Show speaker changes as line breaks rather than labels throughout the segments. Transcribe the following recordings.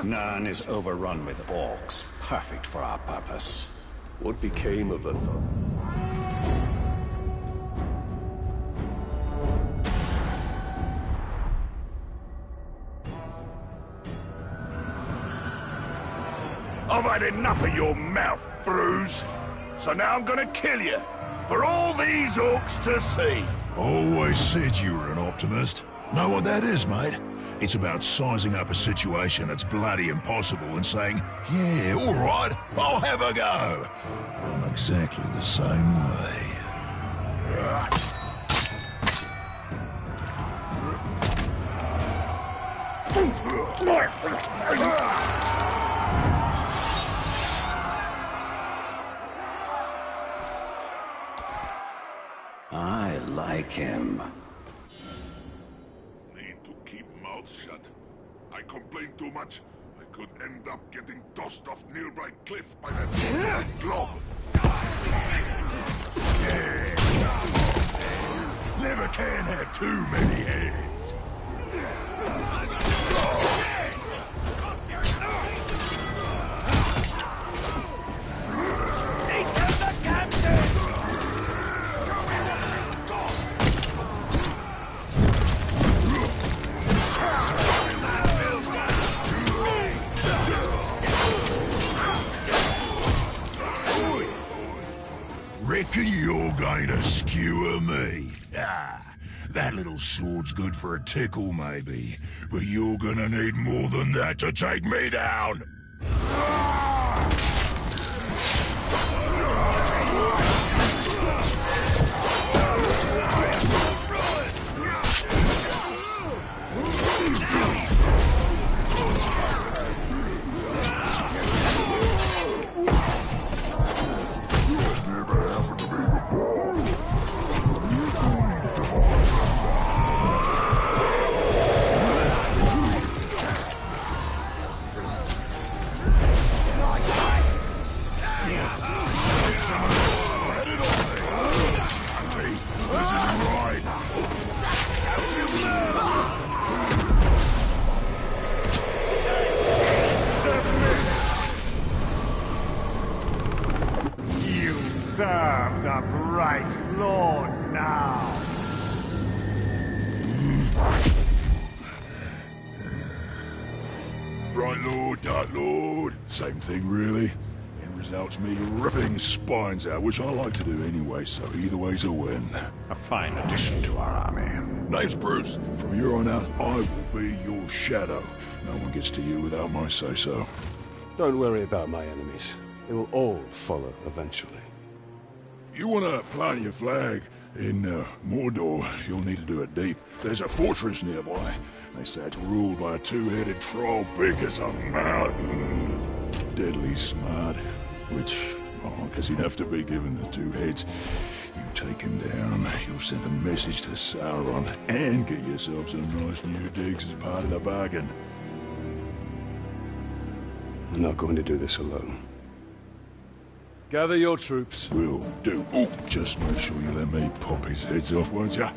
Nurn is overrun with orcs, perfect for our purpose.
What became of Athon?
I've had enough of your mouth, Bruise. So now I'm gonna kill you, for all these orcs to see.
Always said you were an optimist. Know what that is, mate? It's about sizing up a situation that's bloody impossible and saying, yeah, all right, I'll have a go. I'm exactly the same way.
I like him.
Need to keep mouth shut. I complain too much. I could end up getting tossed off nearby cliff by that glob.
Never can have too many heads. Reckon you're going to skewer me? Ah, that little sword's good for a tickle, maybe. But you're gonna need more than that to take me down!
Serve the bright lord now.
Right lord, dark lord. Same thing, really. End result's me ripping spines out, which I like to do anyway, so either way's a win.
A fine addition to our army.
Name's Bruce. From here on out, I will be your shadow. No one gets to you without my say-so.
Don't worry about my enemies. They will all follow eventually.
You want to plant your flag in Mordor, you'll need to do it deep. There's a fortress nearby. They say it's ruled by a two-headed troll big as a mountain. Deadly smart, which, I guess he'd have to be given the two heads. You take him down, you'll send a message to Sauron, and get yourself some nice new digs as part of the bargain.
I'm not going to do this alone. Gather your troops.
Will do. Oh, just make sure you let me pop his heads off, won't ya?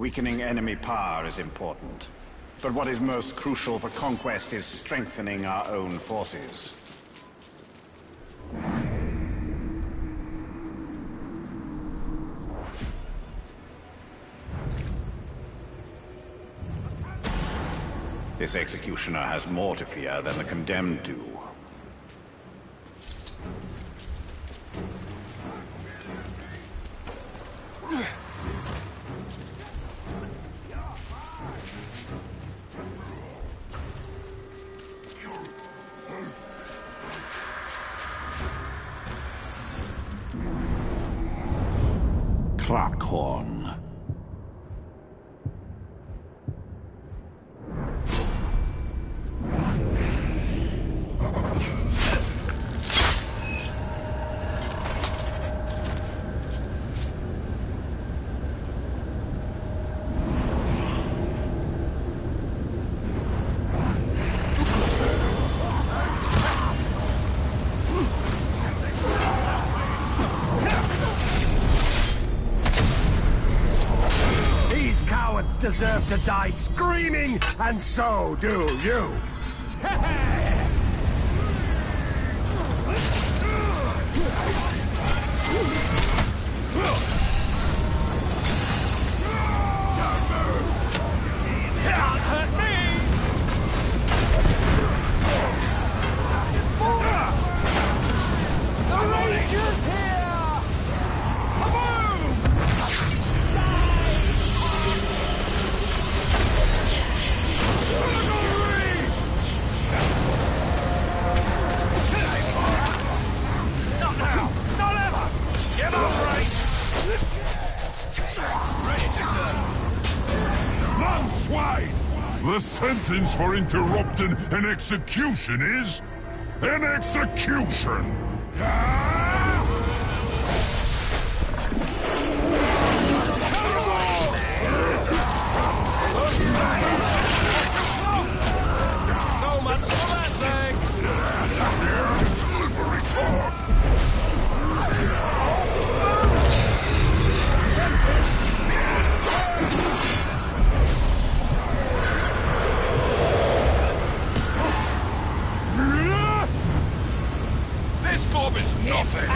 Weakening enemy power is important. But what is most crucial for conquest is strengthening our own forces. This executioner has more to fear than the condemned do. Crackhorn.
Deserve to die screaming, and so do you! Can't hurt me! The Ranger's here! Kaboom! Not now! Not ever! Get over it! Ready to serve.
Long swine! The sentence for interrupting an execution is... an execution!
So much for that thing!
Slippery talk!
This gob is nothing!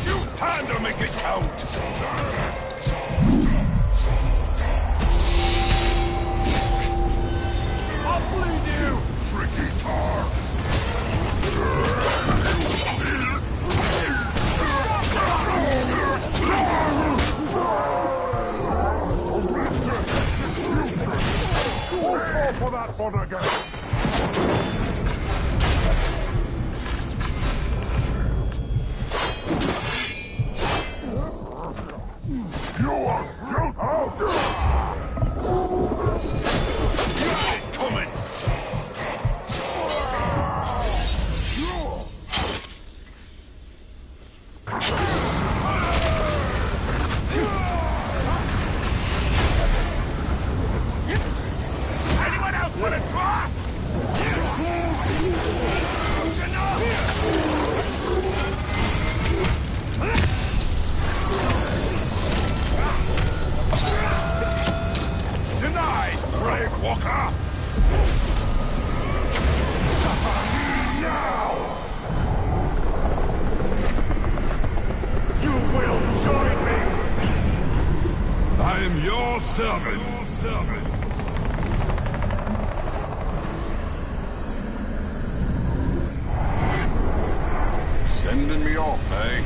You time to make it count!
I'll bleed you!
Tricky tar! Fall for that one again! You are still out there!
Coming!
Anyone else want to try? Denied, Greg Walker!
You will join me!
I am your servant! Sending me off, eh?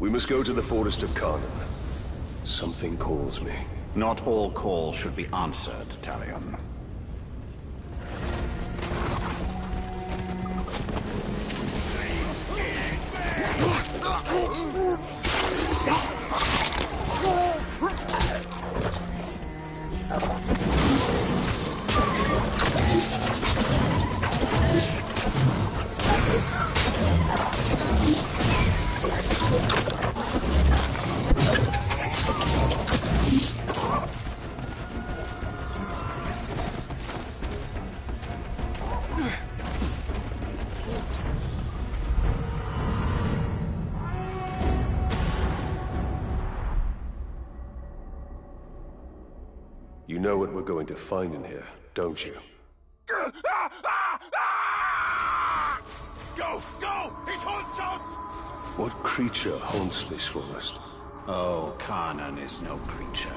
We must go to the Forest of Karnan. Something calls me.
Not all calls should be answered, Talion.
You know what we're going to find in here, don't you?
Go! Go! It haunts us!
What creature haunts this forest?
Oh, Karnan is no creature.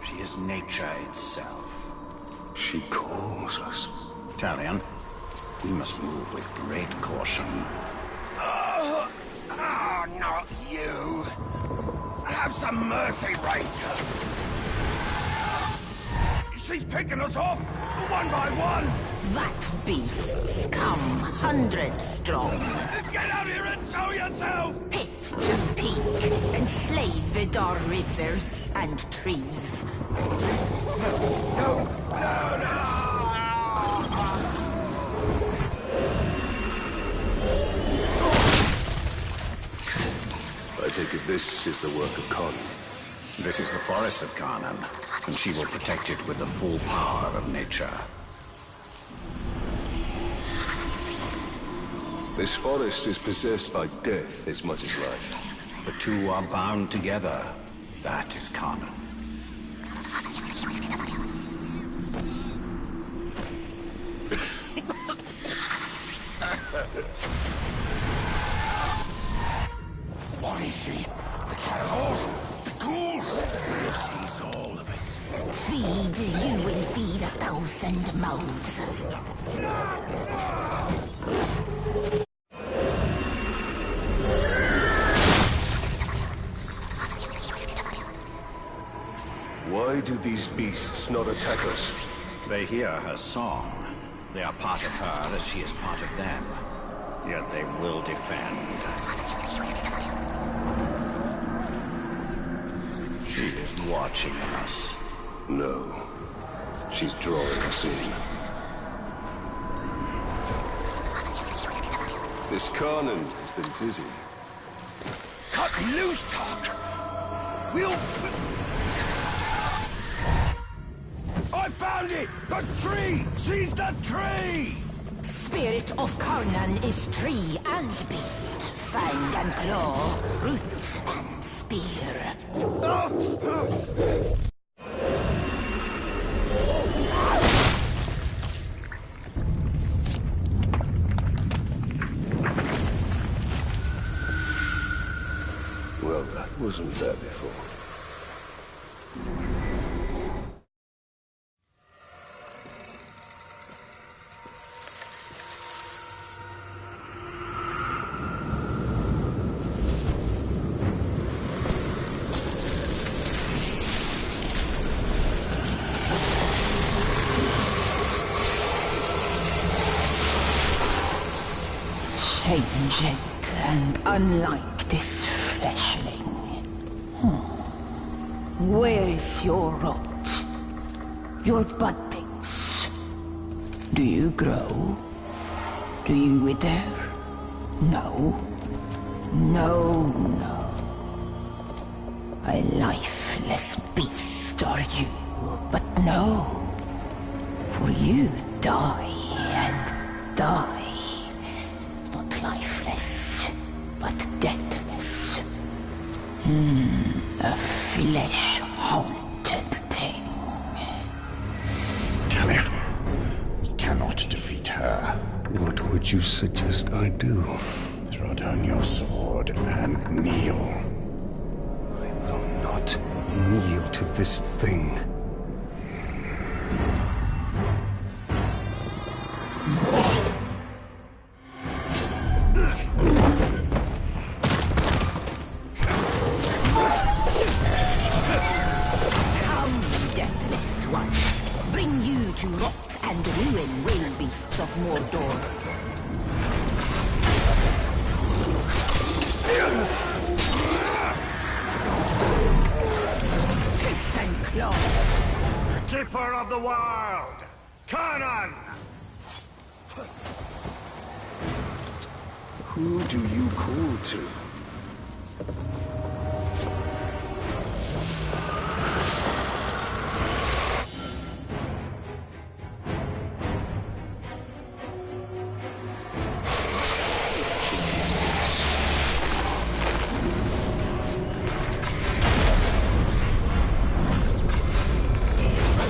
She is nature itself.
She calls us.
Talion, we must move with great caution.
Not you! Have some mercy, Ranger! She's picking us off, one by one!
That beasts come hundreds strong.
Get out here and show yourself!
Pit to peak, enslaved are rivers and trees.
No!
I take it this is the work of Karnan.
This is the Forest of Karnan, and she will protect it with the full power of nature.
This forest is possessed by death as much as life.
The two are bound together. That is Karnan.
What is she? The carnivores? The ghouls? She's all of it.
Feed, you will feed 1,000 mouths.
Why do these beasts not attack us?
They hear her song. They are part of her as she is part of them. Yet they will defend. She is watching us.
No. She's drawing us in. This Karnan has been busy.
Cut loose, Talk! We'll... I found it! The tree! She's the tree!
Spirit of Karnan is tree and beast, fang and claw, root and spear.
Well, that wasn't there before.
Changed and unlike this fleshling. Where is your rot? Your buddings? Do you grow? Do you wither? No. No, no. A lifeless beast are you, but no. For you die and die. Not lifeless, but deathless. A flesh-haunted thing.
Talion, we cannot defeat her.
What would you suggest I do?
Throw down your sword and kneel.
I will not kneel to this thing.
Mordor. Teeth and claws.
Keeper of the Wild! Conan!
Who do you call to?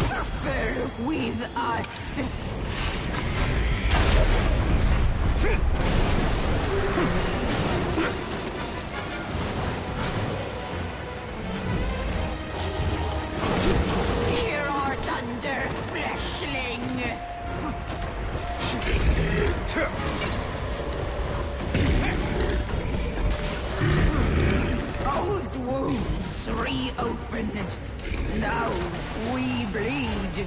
Suffer with us. Hear our thunder, fleshling! Old wounds reopened. Now we bleed.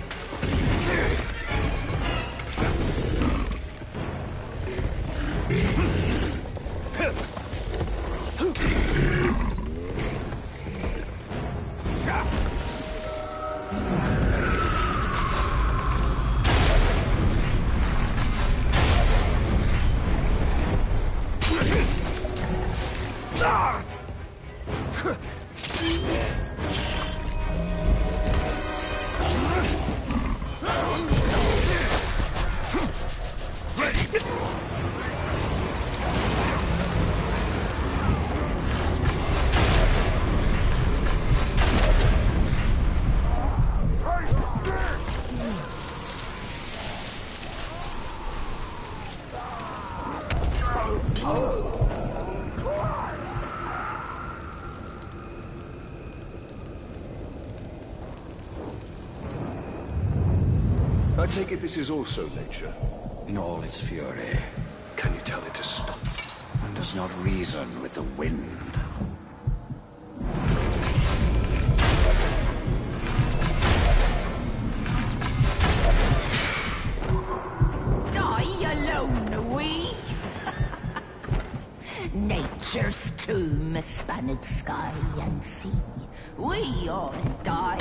I take it this is also nature.
In all its fury,
Can you tell it to stop?
and does not reason with the wind.
Die alone, we? Nature's tomb spanned sky and sea. We all die.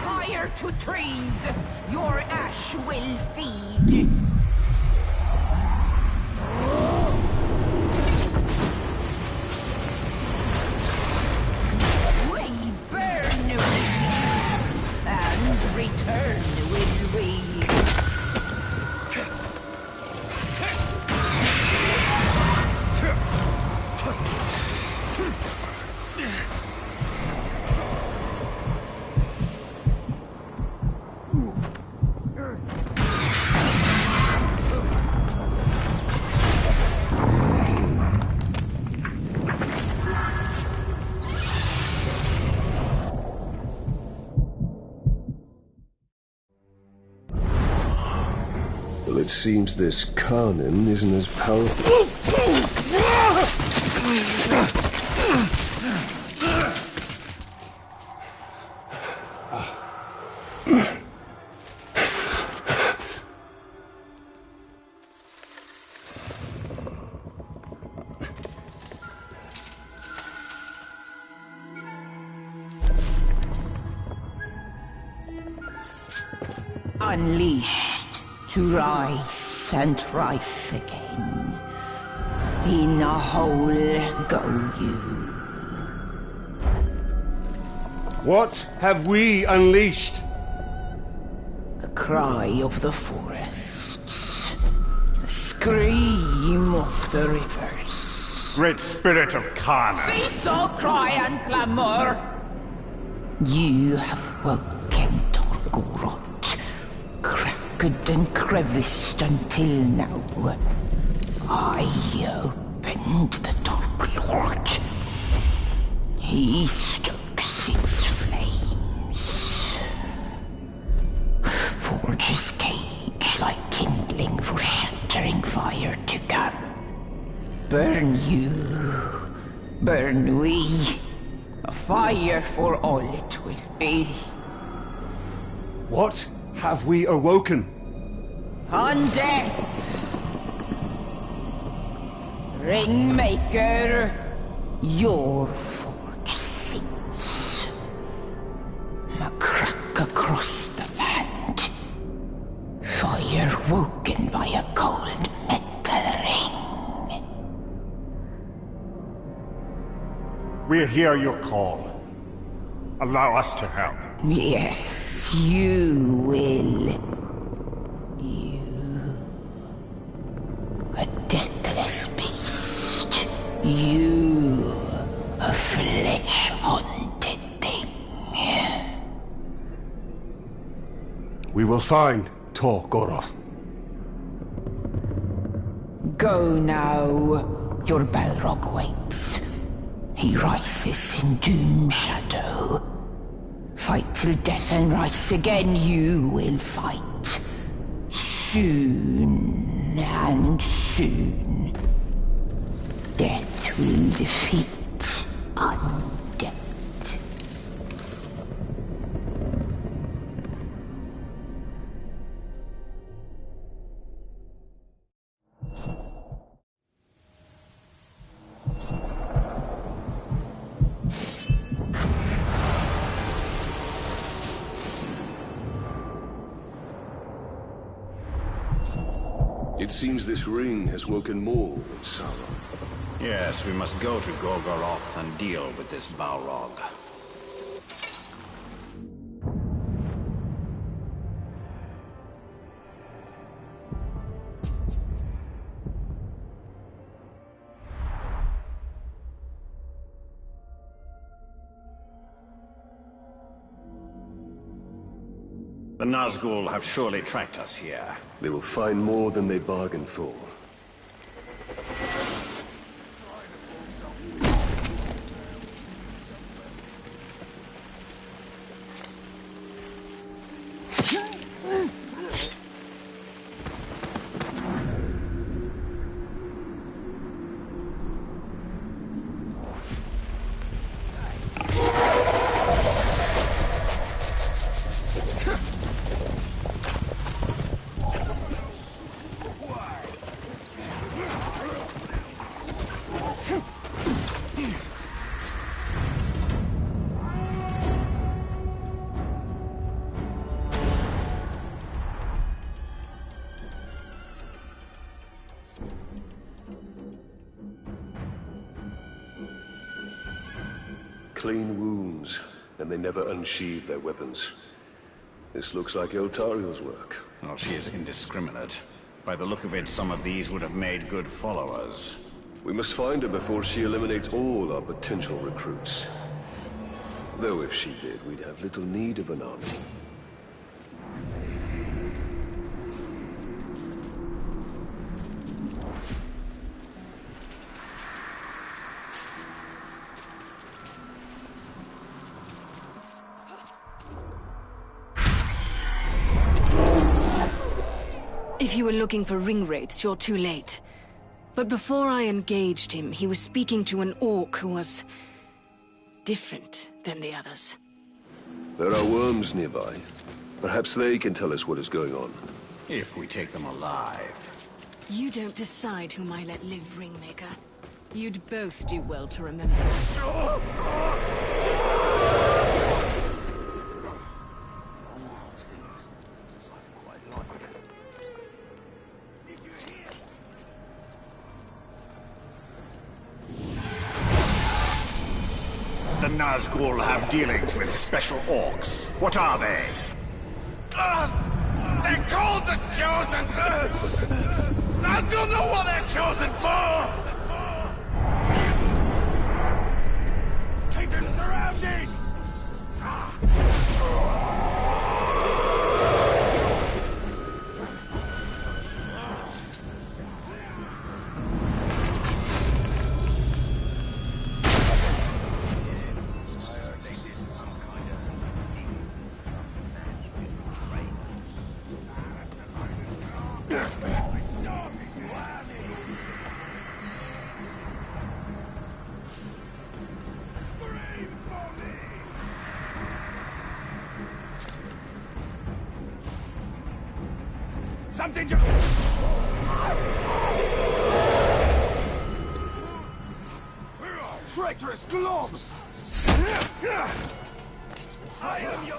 Fire to trees! Your ash will feed! We burn with you, and return will we.
Well, it seems this Conan isn't as powerful.
Unleashed to rise and rise again. In a hole go you.
What have we unleashed?
The cry of the forests. The scream of the rivers.
Great spirit of Khan!
Cease all cry and clamor! You have woken Torgorot, cracked and creviced until now. I opened the Dark Lord. He stokes its flames. Forges cage like kindling for shattering fire to come. Burn burn you. Burn we. A fire for all it will be.
What have we awoken?
Undead! Ringmaker, your forge sings. A crack across the land. Fire woken by a cold metal ring.
We hear your call. Allow us to help.
Yes, you will. You... a deathless beast. You... a flesh-haunted thing.
We will find Tor Goroth.
Go now. Your Balrog waits. He rises in Doom Shadow. Fight till death and rise again, you will fight. Soon and soon. Death will defeat undead.
It seems this ring has woken more than Sauron.
Yes, we must go to Gorgoroth and deal with this Balrog. The Nazgul have surely tracked us here.
They will find more than they bargained for. Clean wounds, and they never unsheathed their weapons. This looks like Eltariel's work.
Well, she is indiscriminate. By the look of it, some of these would have made good followers.
We must find her before she eliminates all our potential recruits. Though if she did, we'd have little need of an army.
If you were looking for ring wraiths, you're too late. But before I engaged him, he was speaking to an orc who was... different than the others.
There are worms nearby. Perhaps they can tell us what is going on.
If we take them alive.
You don't decide whom I let live, Ringmaker. You'd both do well to remember that.
The Nazgul have dealings with special orcs. What are they?
They're called the Chosen! I don't know what they're chosen for! Keep them surrounded! something to... Traitorous glob! I am your...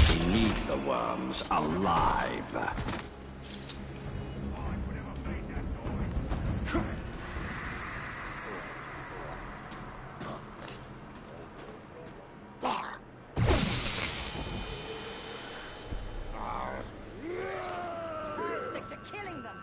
We need the worms alive.
Stick to killing them.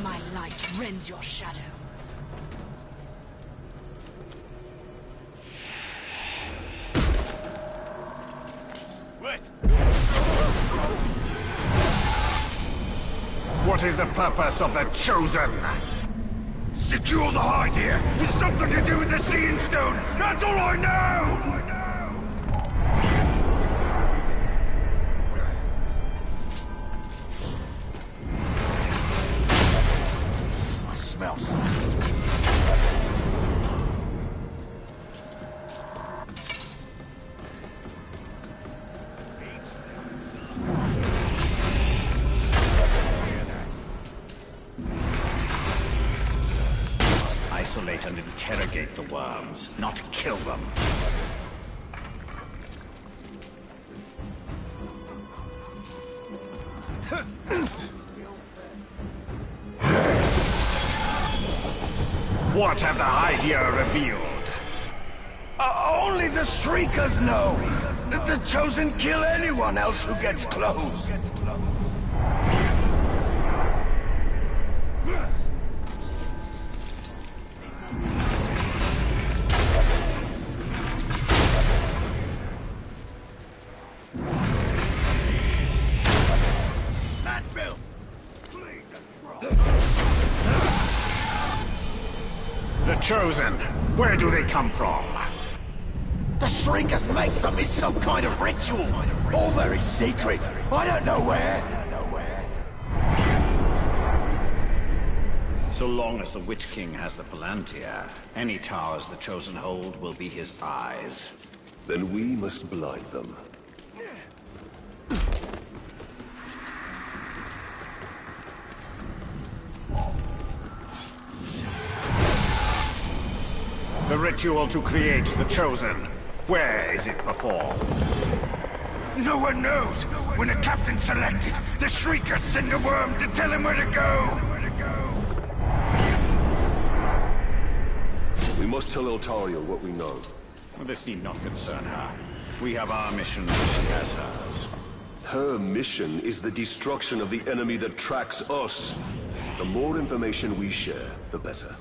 My light rends your shadow.
What is the purpose of the Chosen?
Secure the hide here! It's something to do with the Seeing Stone! That's all I know!
I smell something. Isolate and interrogate the worms, not kill them. What have the Hydeia revealed?
Only the Shriekers know. The Chosen kill anyone else who gets close.
The Chosen, where do they come from?
The Shriekers make them in some kind of ritual. All very secret. I don't know where.
So long as the Witch King has the Palantir, any towers the Chosen hold will be his eyes.
Then we must blind them.
The ritual to create the Chosen. Where is it performed?
No one knows! When a captain's selected, the Shriekers send a worm to tell him where to go!
We must tell Eltaria what we know.
Well, this need not concern her. We have our mission, and she has hers.
Her mission is the destruction of the enemy that tracks us. The more information we share, the better.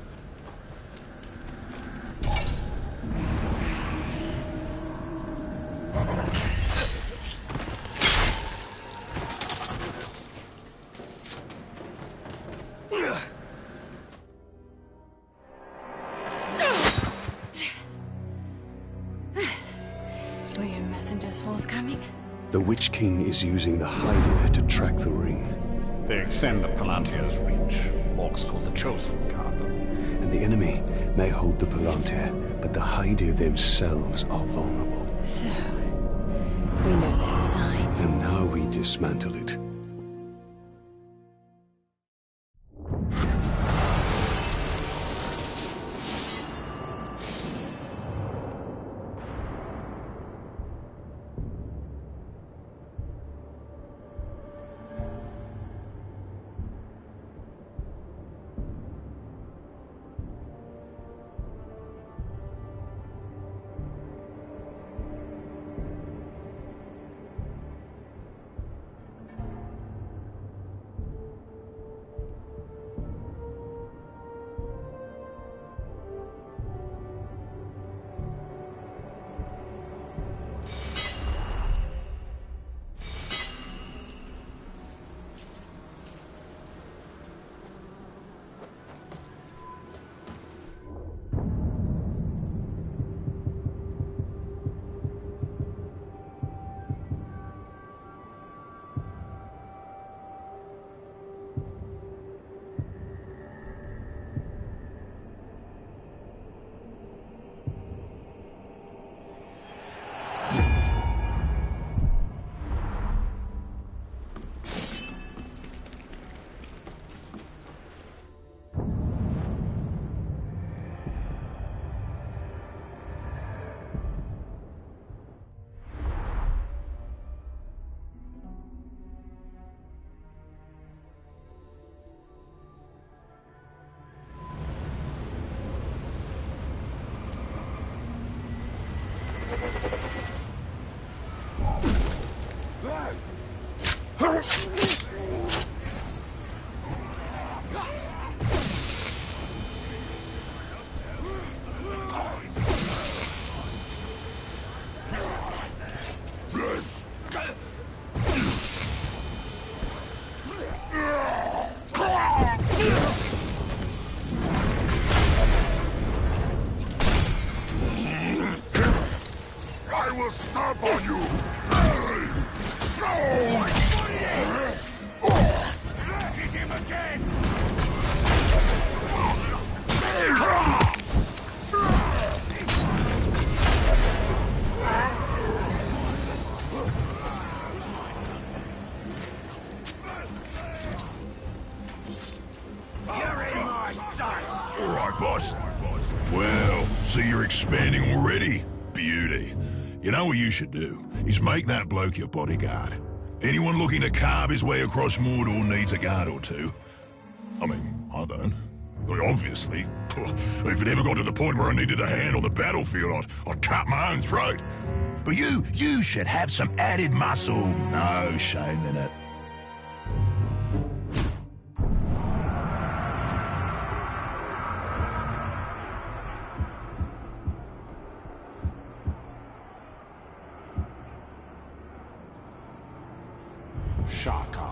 Were your messengers forthcoming?
The Witch King is using the Hydeia to track the ring.
They extend the Palantir's reach. Orcs called the Chosen guard them.
And the enemy may hold the Palantir, but the Hydeia themselves are vulnerable.
So, we know their design.
And now we dismantle it.
will stomp on you!
Hit him again!
All right, boss. Well, so you're expanding already? Beauty. You know what you should do? Is make that bloke your bodyguard. Anyone looking to carve his way across Mordor needs a guard or two. I mean, I don't. Obviously. If it ever got to the point where I needed a hand on the battlefield, I'd cut my own throat. But you should have some added muscle. No shame in it.
Shaka.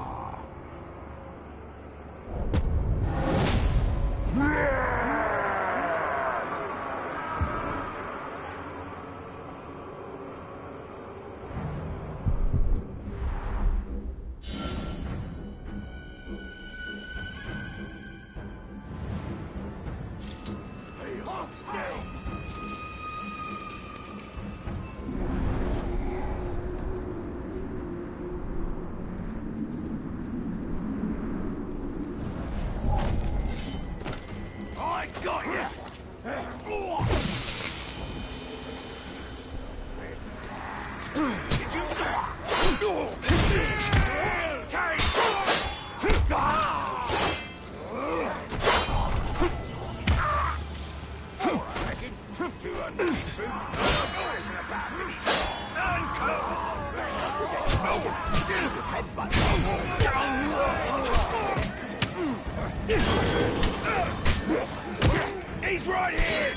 I got you! He's right here!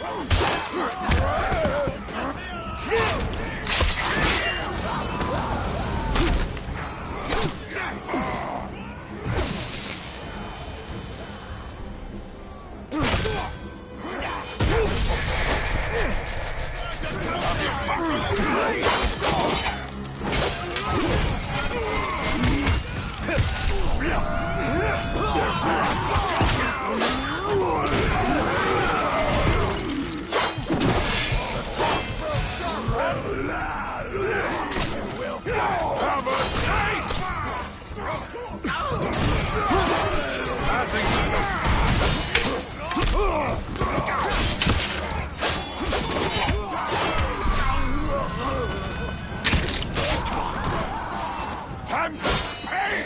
Time to pay!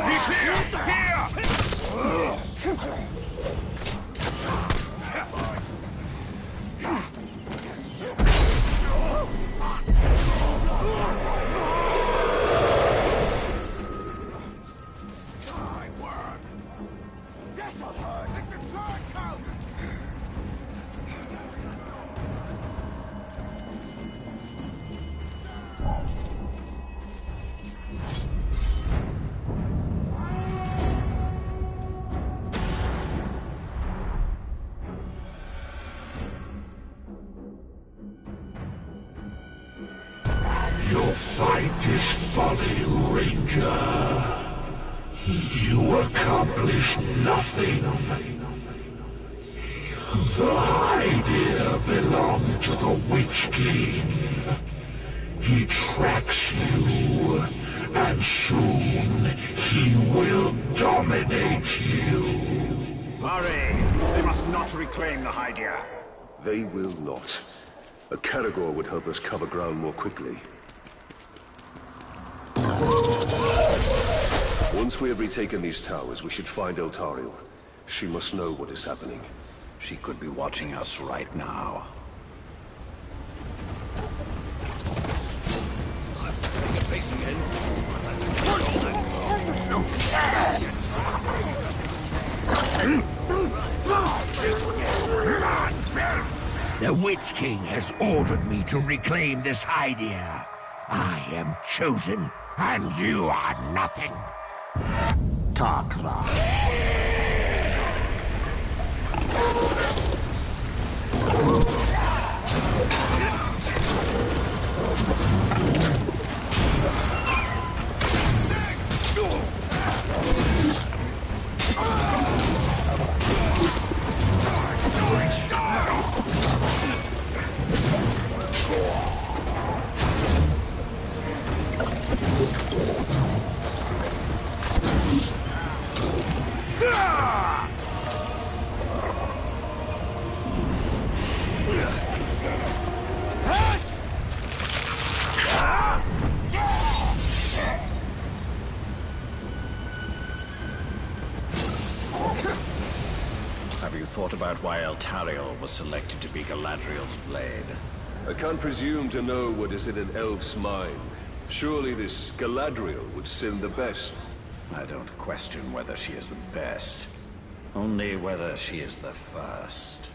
He's here! Here!
Your fight is folly, Ranger. You accomplished nothing. The Hydir belonged to the Witch King. He tracks you, and soon he will dominate you.
Hurry! They must not reclaim the Hydir.
They will not. A Caragor would help us cover ground more quickly. Once we have retaken these towers, we should find Eltariel. She must know what is happening.
She could be watching us right now.
Take a base again.
The Witch King has ordered me to reclaim this Hydir. I am chosen, and you are nothing.
Takra. Have you thought about why Eltariel was selected to be Galadriel's blade?
I can't presume to know what is in an elf's mind. Surely this Galadriel would send the best.
I don't question whether she is the best. Only whether she is the first.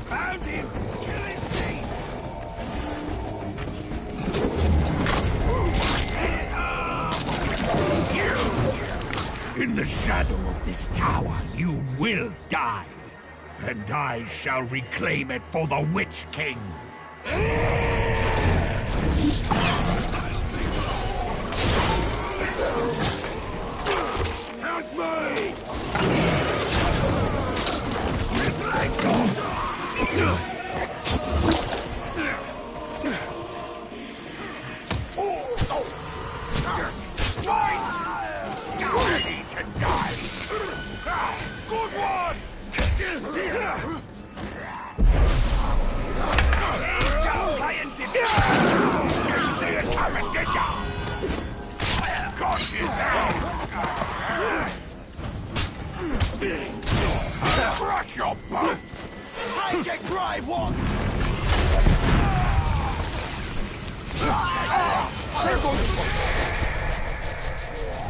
Found him! Kill his teeth!
In the shadow of this tower, you will die. And I shall reclaim it for the Witch King.
Help me!
Ready to die.
Good one!
You see it coming, did ya? Got you now. Crush your boat.
Take it, brave one!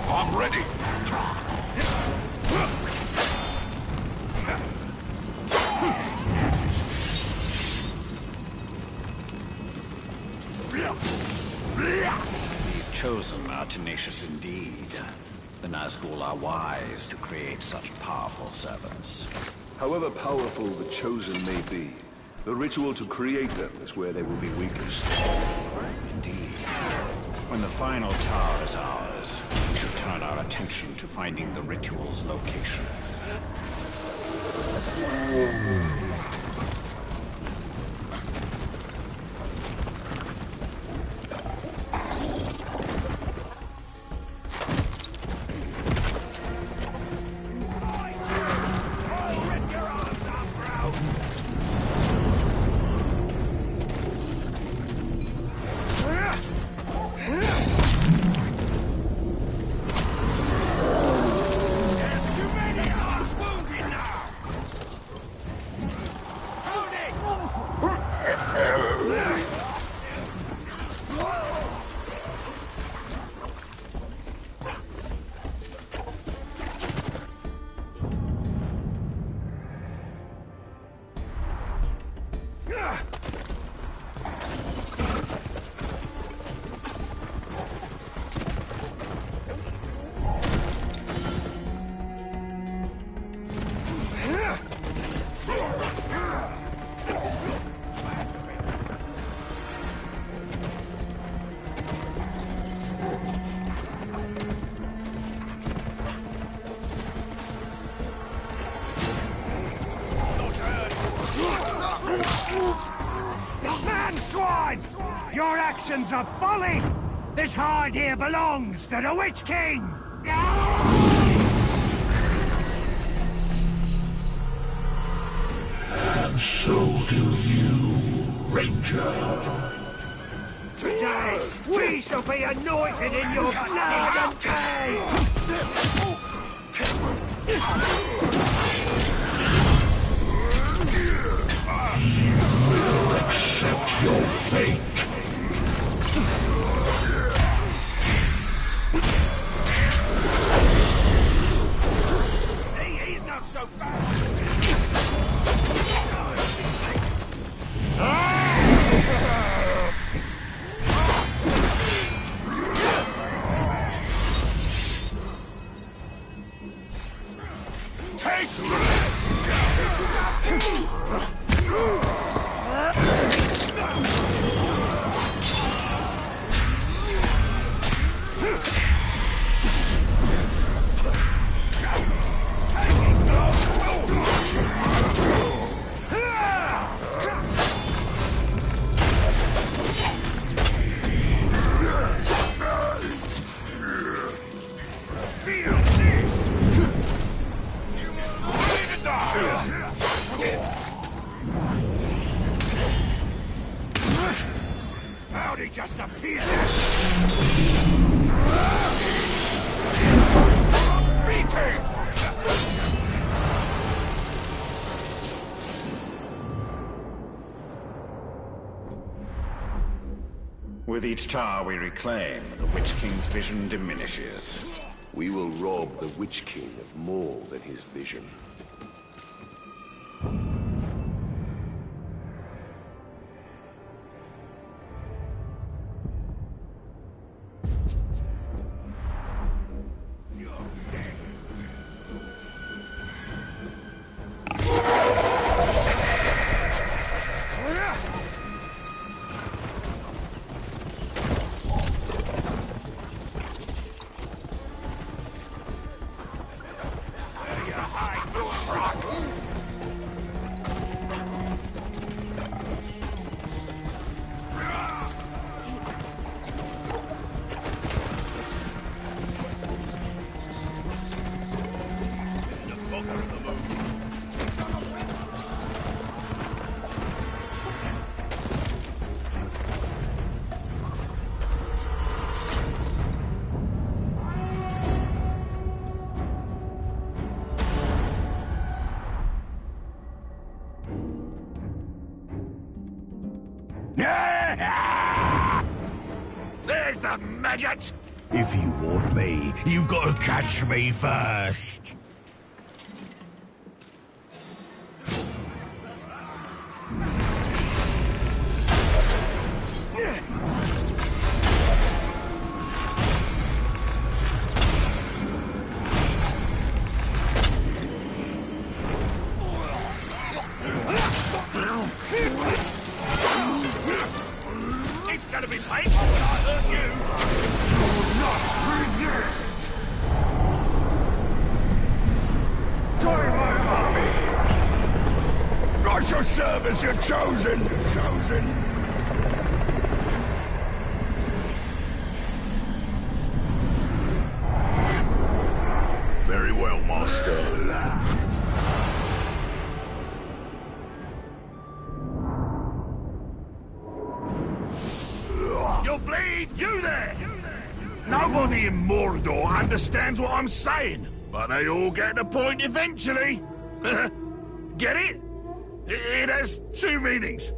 I'm ready.
These Chosen are tenacious indeed. The Nazgul are wise to create such powerful servants.
However powerful the Chosen may be, the ritual to create them is where they will be weakest.
Indeed. When the final tower is ours, we should turn our attention to finding the ritual's location.
Man swine! Your actions are folly! This hide here belongs to the Witch King!
And so do you, Ranger.
Today, we shall be anointed in your blood and pain!
Accept your fate.
See, he's not so bad!
Take
enemy just appeared!
With each tower we reclaim, the Witch King's vision diminishes.
We will rob the Witch King of more than his vision.
There's the maggot!
If you want me, you've got to catch me first.
It's gonna be painful when I hurt you!
Do not resist! Join my army!
I shall serve as your chosen!
Very well, master.
You'll bleed! You there! Nobody in Mordor understands what I'm saying, but they all get the point eventually. Get it? It has two meanings.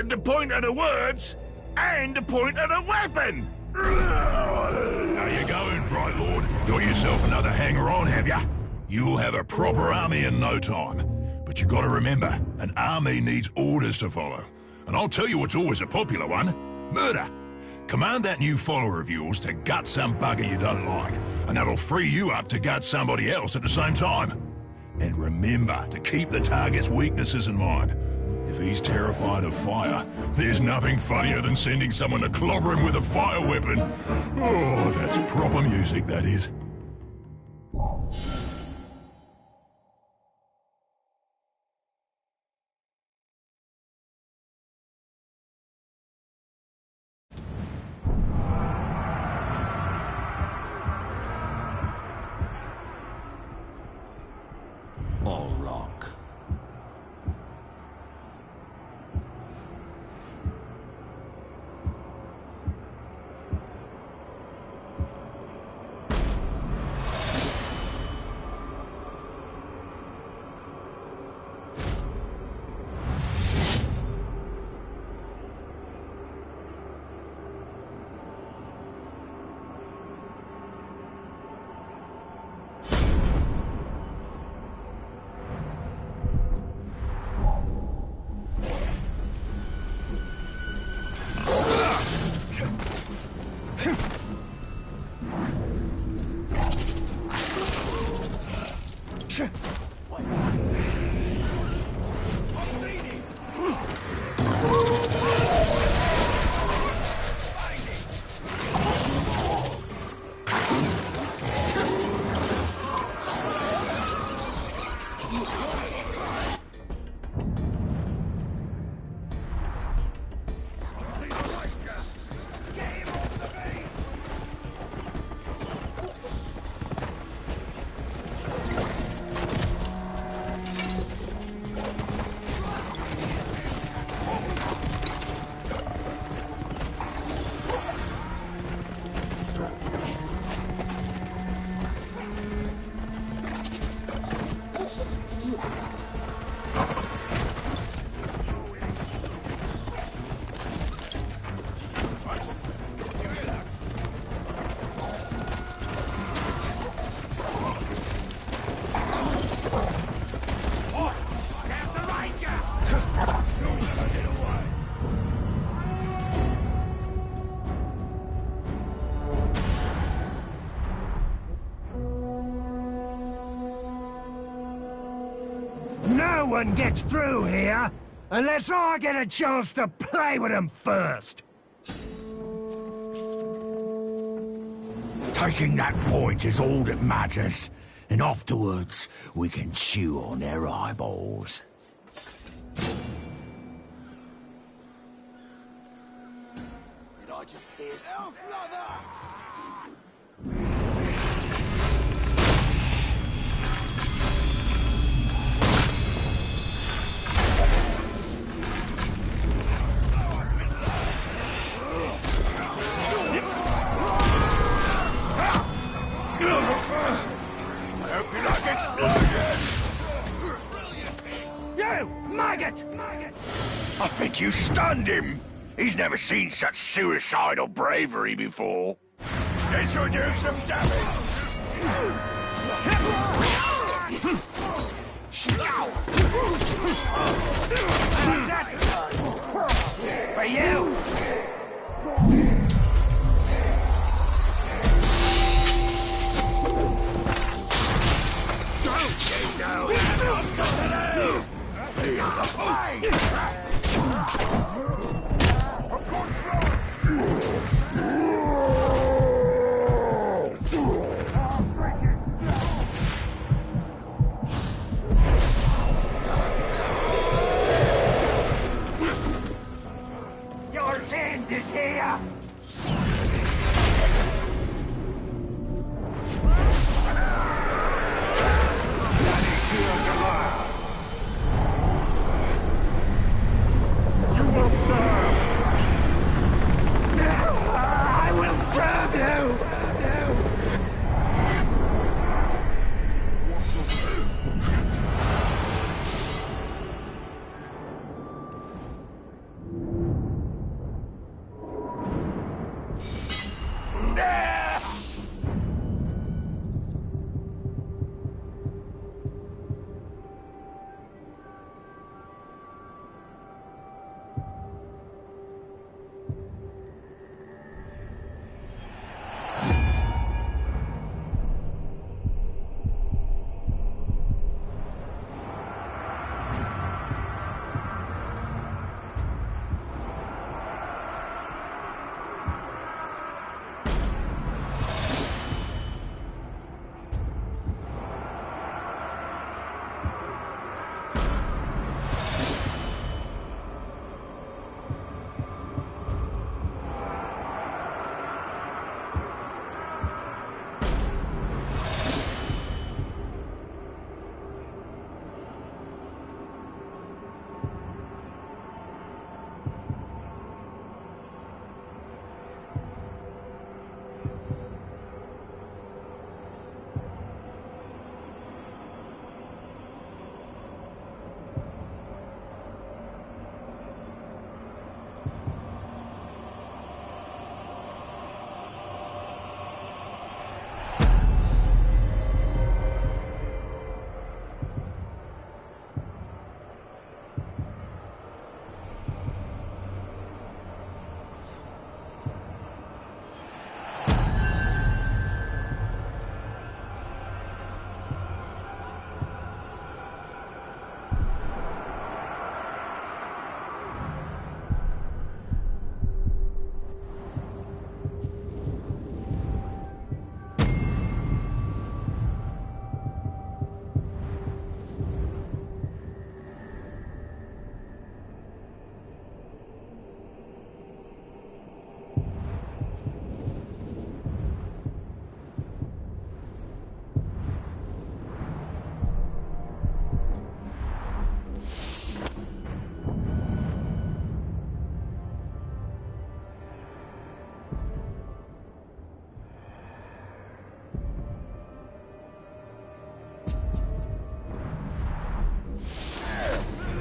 The point of the words, and the point of the weapon!
How you going, Bright Lord? Got yourself another hanger-on, have ya? You'll have a proper army in no time. But you gotta remember, an army needs orders to follow. And I'll tell you what's always a popular one. Murder. Command that new follower of yours to gut some bugger you don't like, and that'll free you up to gut somebody else at the same time. And remember to keep the target's weaknesses in mind. If he's terrified of fire, there's nothing funnier than sending someone to clobber him with a fire weapon. Oh, that's proper music, that is.
All wrong.
one gets through here, unless I get a chance to play with them first.
Taking that point is all that matters, and afterwards we can chew on their eyeballs.
Did I just hear Elf Mother?
You, maggot!
I think you stunned him. He's never seen such suicidal bravery before. This will do some damage.
How's that? For you! Your end is here! You will serve! I will serve you!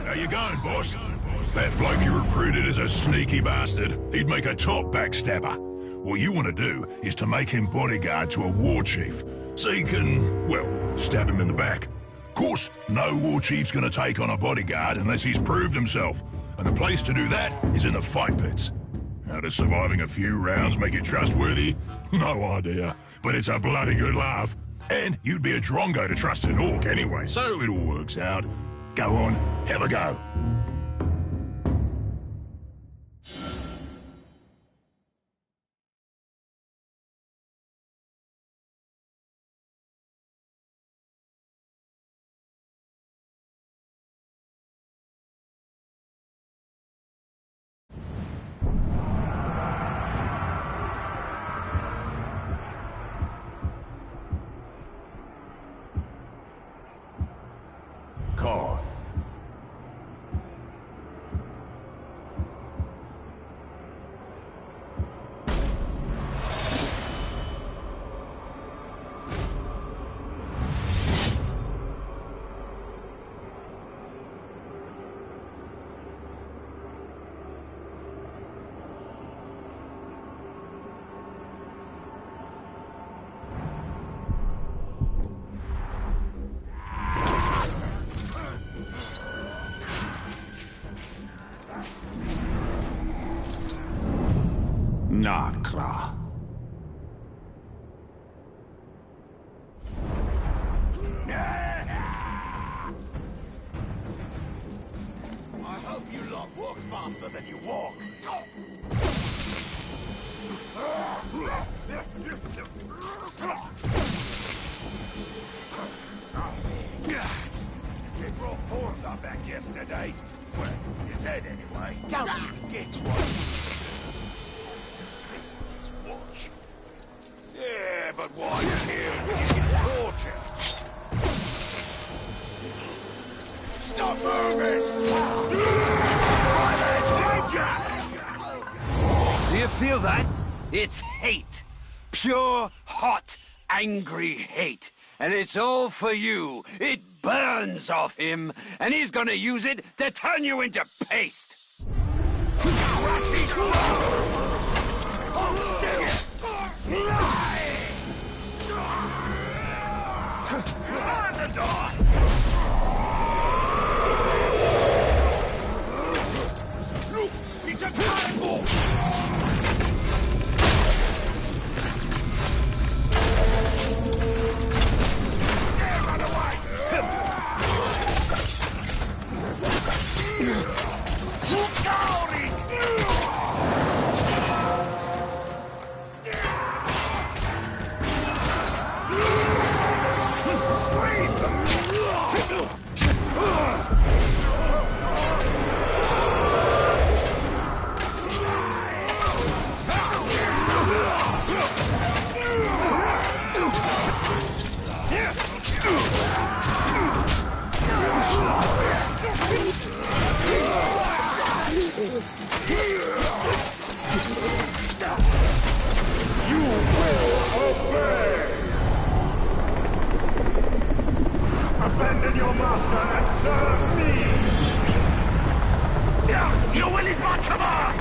How you going, boss? That bloke you recruited is a sneaky bastard. He'd make a top backstabber. What you want to do is to make him bodyguard to a war chief, so you can, well, stab him in the back. Of course, no war chief's gonna take on a bodyguard unless he's proved himself, and the place to do that is in the fight pits. How does surviving a few rounds make it trustworthy? No idea, but it's a bloody good laugh. And you'd be a drongo to trust an orc anyway, so it all works out.
Go on, have a go. Koth.
Nakra.
I hope you lot walk faster than you walk. General Forza back yesterday. Well, his head anyway. Don't get one. Watch. Yeah, but why here? Torture. Stop moving!
Do you feel that? It's hate. Pure, hot, angry hate. And it's all for you. It burns off him, and he's gonna use it to turn you into paste.
Look, it's a cannonball! Run away! Abandon your master and serve me! Yes, your will is my command!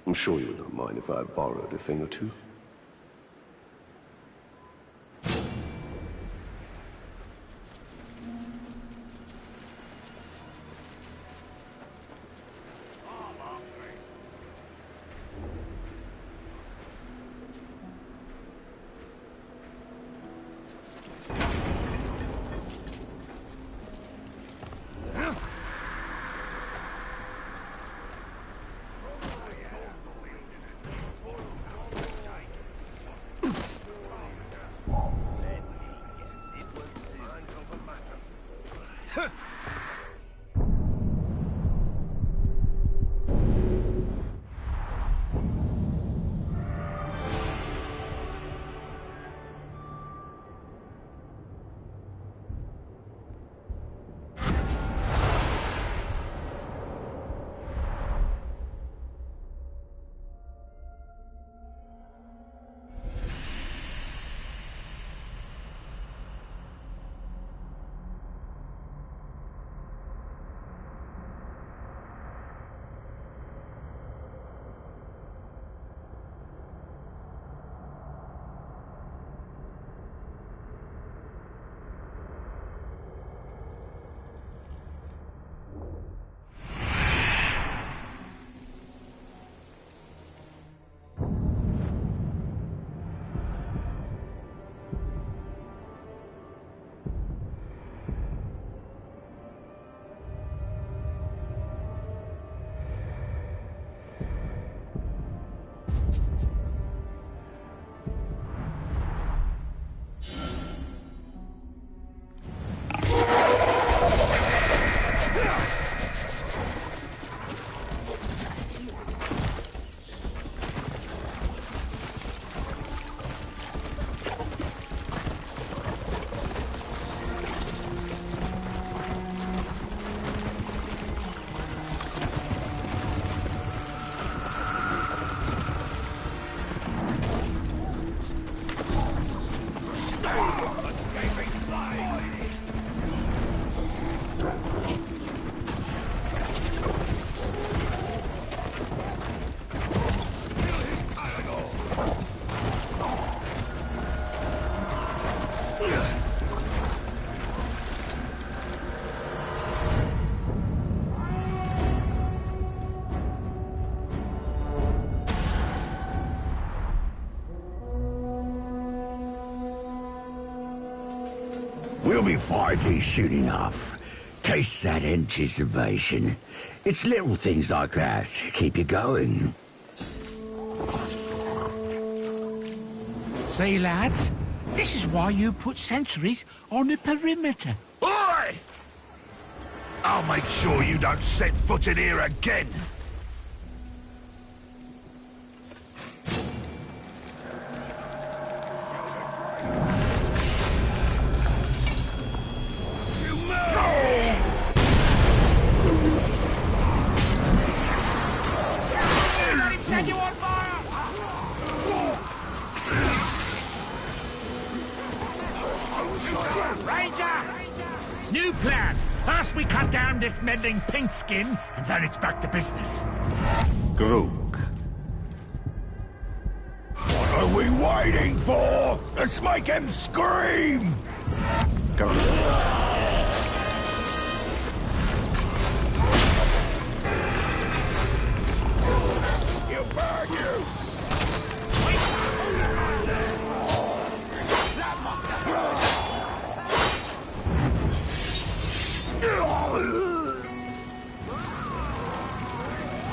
I'm sure you don't mind if I borrowed a thing or two.
We'll be fighting soon enough. Taste that anticipation. It's little things like that keep you going.
See, lads? This is why you put sentries on the perimeter.
Oi! I'll make sure you don't set foot in here again.
New plan. First we cut down this meddling pink skin, and then it's back to business.
Grook.
What are we waiting for? Let's make him scream! You burn you!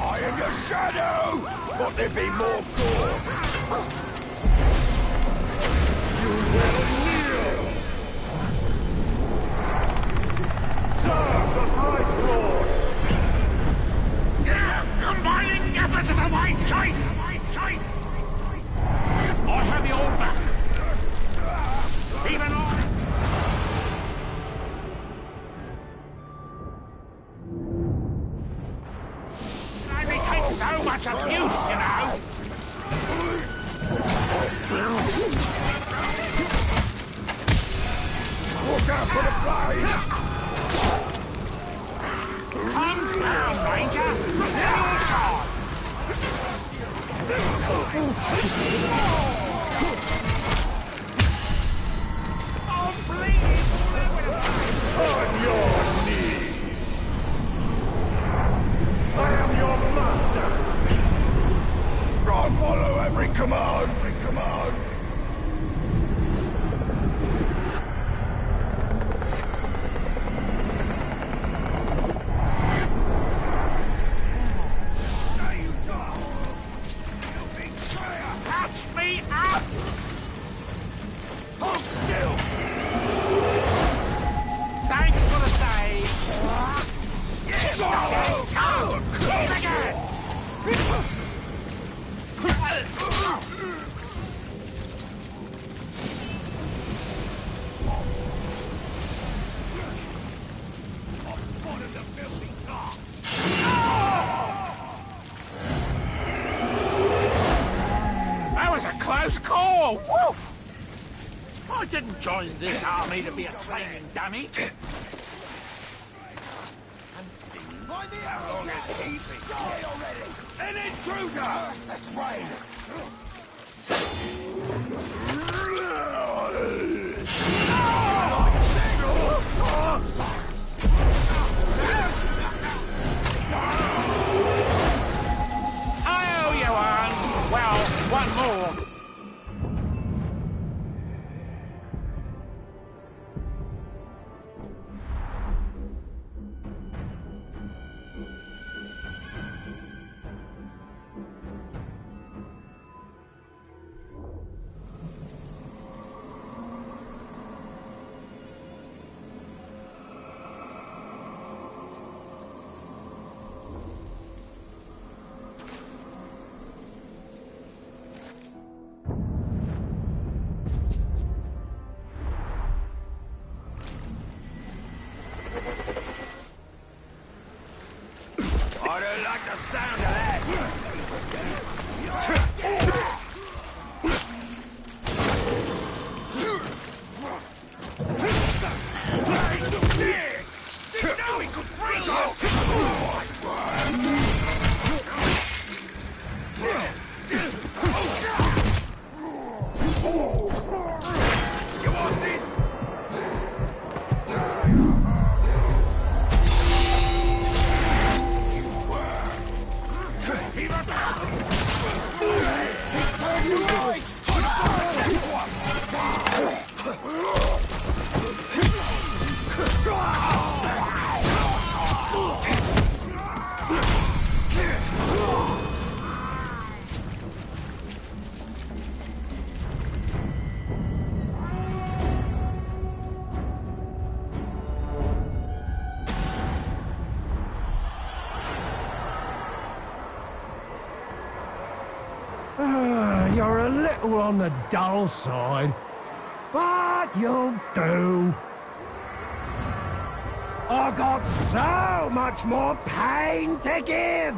I am your shadow! But there be more gore! You will kneel! Serve the Bright Lord!
Combining efforts is a wise choice! I have the old back. Even on. So much abuse, you know.
Watch out for the flies!
Calm down, Ranger. I'm bleeding.
On your knees! I am your master! I'll follow every command!
That was a close call! Woof! I didn't join this army to be a training dummy.
Mind the arrows! Yes, heaping! Die already! An intruder! This rain!
I owe you one. Well, one more.
I don't like the sound of that.
Now he could freeze us! You want this? He's turned to ice!
You're a little on the dull side, but you'll do. I got so much more pain to give.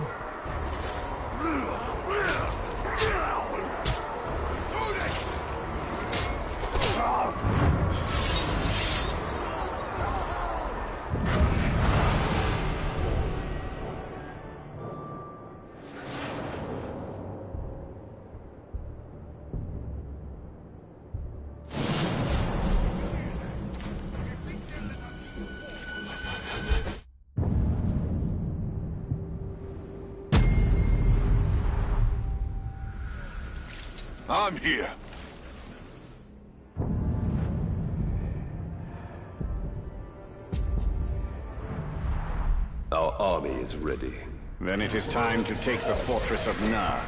I'm here.
Our army is ready.
Then it is time to take the fortress of Nurn.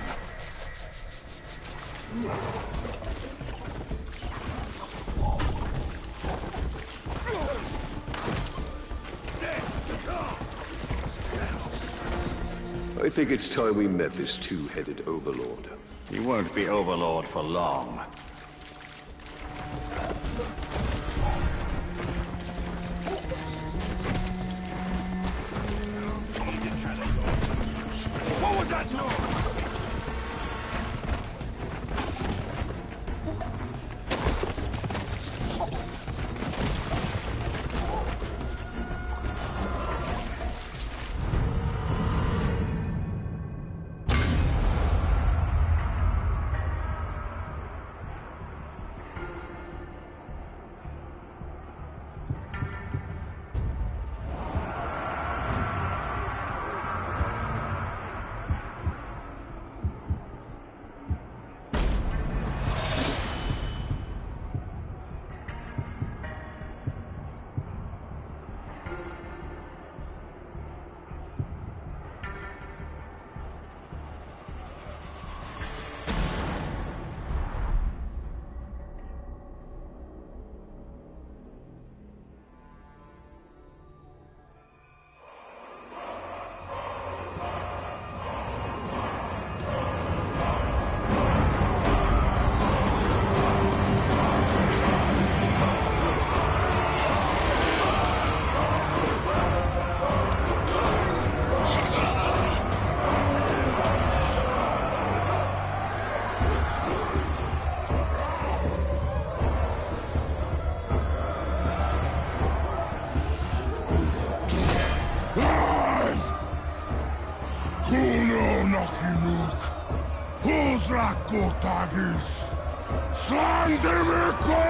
I think it's time we met this two-headed overlord.
He won't be overlord for long.
What was that noise?
Kuno Nokimuk, Huzrakotagis, Slandimirko!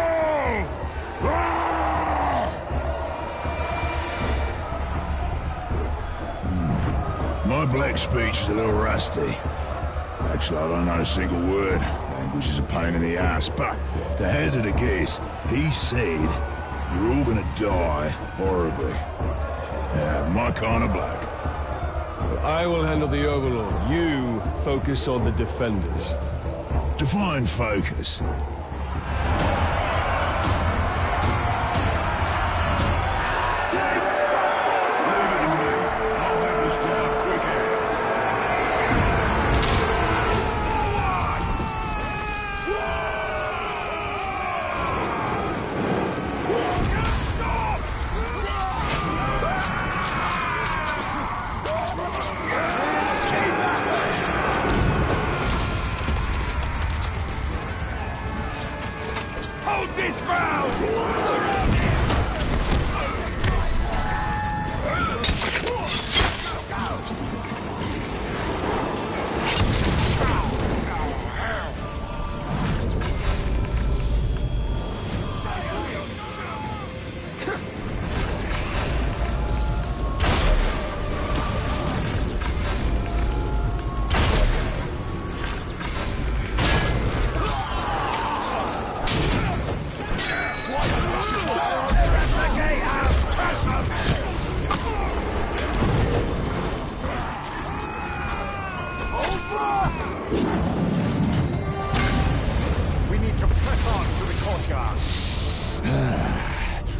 My black speech is a little rusty. Actually, I don't know a single word. Language is a pain in the ass, but to hazard a guess, he said you're all gonna die horribly. Yeah, my kind of black.
I will handle the Overlord. You focus on the Defenders.
Define focus.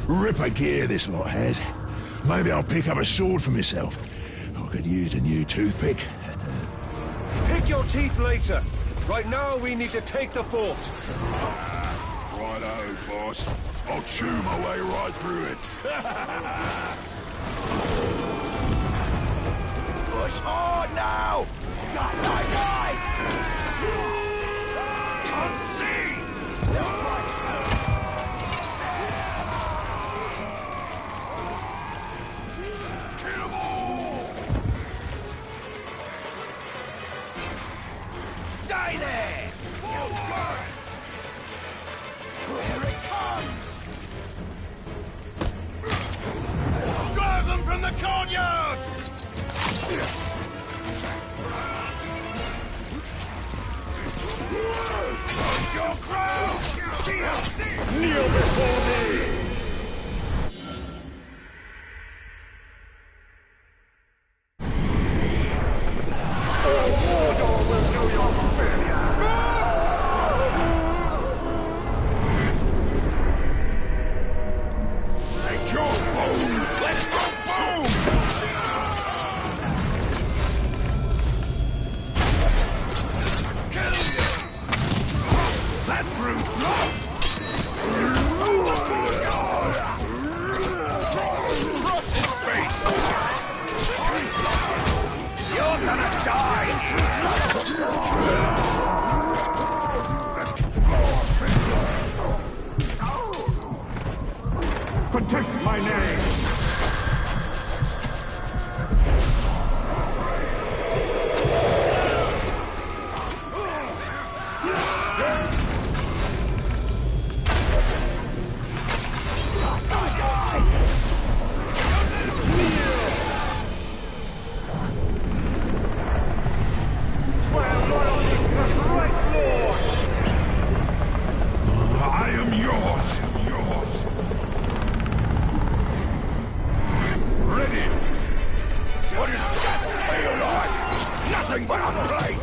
Ripper gear this lot has. Maybe I'll pick up a sword for myself. I could use a new toothpick.
Pick your teeth later. Right now, we need to take the fort.
Righto, boss. I'll chew my way right through it.
Push hard now! Got my guy!
Stay there!
Here it comes!
Drive them from the courtyard! Your crown! Kneel before me!
Protect my name!
I am yours. Ready.
What does that feel like? Nothing but a blade!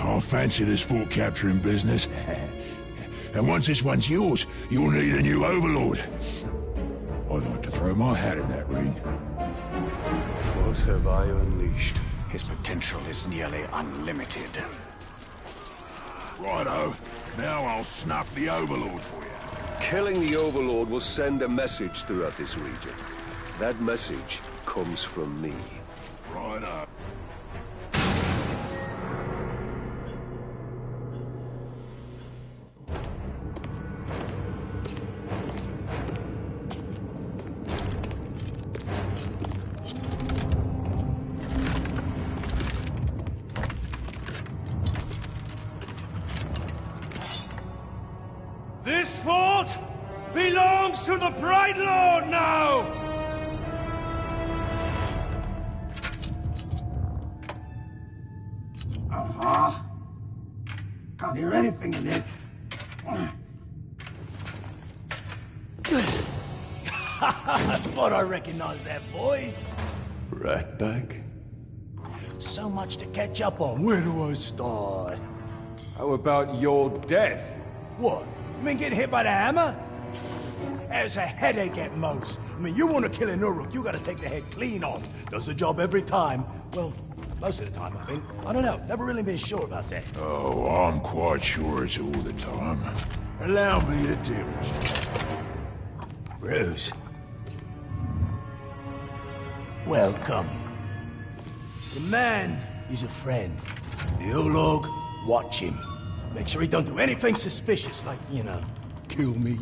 I fancy this fort capturing business. And once this one's yours, you'll need a new overlord. I'd like to throw my hat in that ring.
What have I unleashed?
His potential is nearly unlimited.
Righto. Now I'll snuff the overlord for you.
Killing the Overlord will send a message throughout this region. That message comes from me.
Righto.
This fort belongs to the Bright Lord now! Uh-huh. Can't hear anything in this. I thought I recognized that voice.
Ratbag?
So much to catch up on. Where do I start?
How about your death?
What? You mean getting hit by the hammer? It's a headache at most. I mean, you want to kill an Uruk, you gotta take the head clean off. Does the job every time. Well, most of the time, I think. I don't know. Never really been sure about that.
Oh, I'm quite sure it's all the time. Allow me to demonstrate.
Bruce. Welcome. The man is a friend. The Olog, watch him. Make sure he don't do anything suspicious, like, you know, kill me.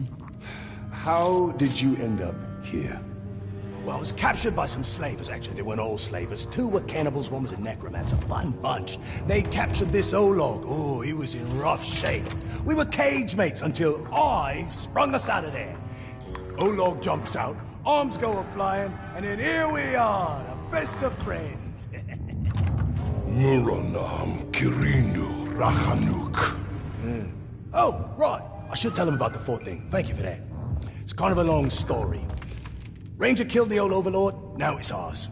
How did you end up here?
Well, I was captured by some slavers, actually. They weren't all slavers. 2 were cannibals, 1 was a necromancer. Fun bunch. They captured this Olog. Oh, he was in rough shape. We were cage mates until I sprung us out of there. Olog jumps out, arms go a-flying, and then here we are, the best of friends.
Muranam Kirinu Rahanuk.
Oh, right. I should tell him about the fort thing. Thank you for that. It's kind of a long story. Ranger killed the old overlord, now it's ours.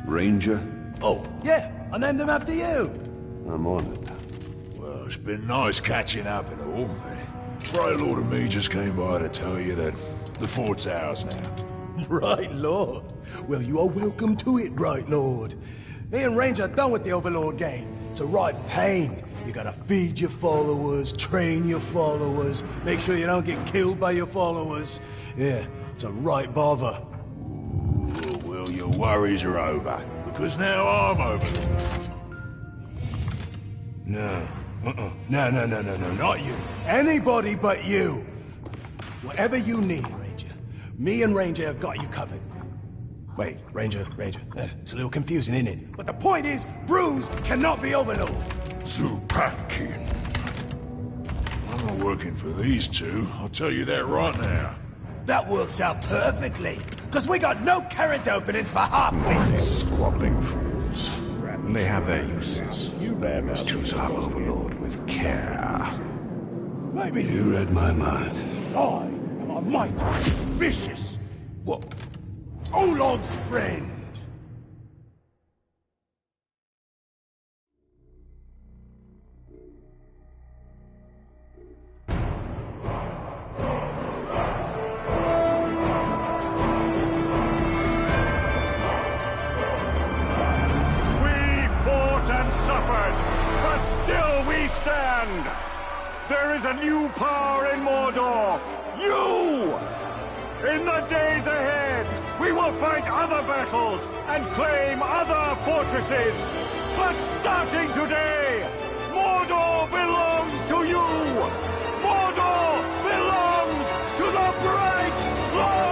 Ranger?
Oh, yeah, I named him after you.
I'm honored.
Well, it's been nice catching up and all, but Bright Lord and me just came by to tell you that the fort's ours now.
Bright Lord? Well, you are welcome to it, Bright Lord. Me and Ranger are done with the Overlord game. It's a right pain. You gotta feed your followers, train your followers, make sure you don't get killed by your followers. Yeah, it's a right bother.
Ooh, well, your worries are over, because now I'm Overlord.
No. No, not you. Anybody but you. Whatever you need, Ranger. Me and Ranger have got you covered. Wait, Ranger. It's a little confusing, isn't it? But the point is, Bruce cannot be Overlord.
Zupakin. I'm not working for these 2, I'll tell you that right now.
That works out perfectly, because we got no character openings for half-wits.
Squabbling fools. They have their uses. You must choose our Overlord with care.
Maybe
You read my mind.
I am a mighty, vicious, what? Olog's friend.
There is a new power in Mordor! You! In the days ahead, we will fight other battles and claim other fortresses! But starting today, Mordor belongs to you! Mordor belongs to the Bright Lord!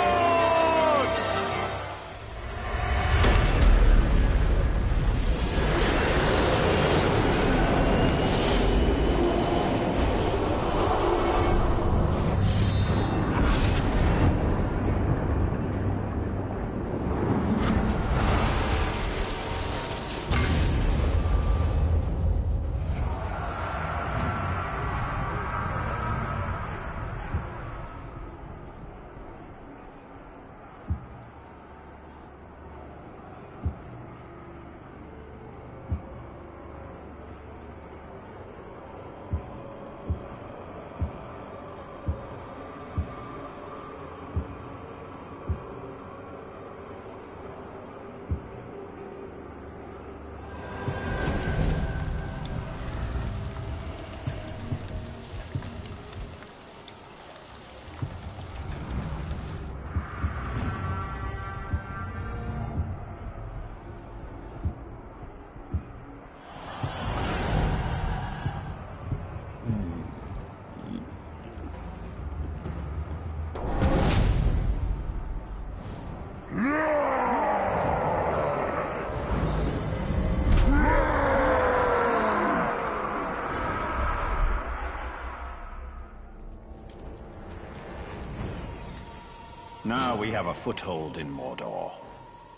Now we have a foothold in Mordor.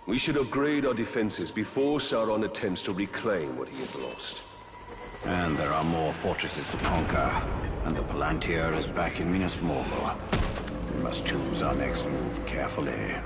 We should upgrade our defenses before Sauron attempts to reclaim what he has lost.
And there are more fortresses to conquer, and the Palantir is back in Minas Morgul. We must choose our next move carefully.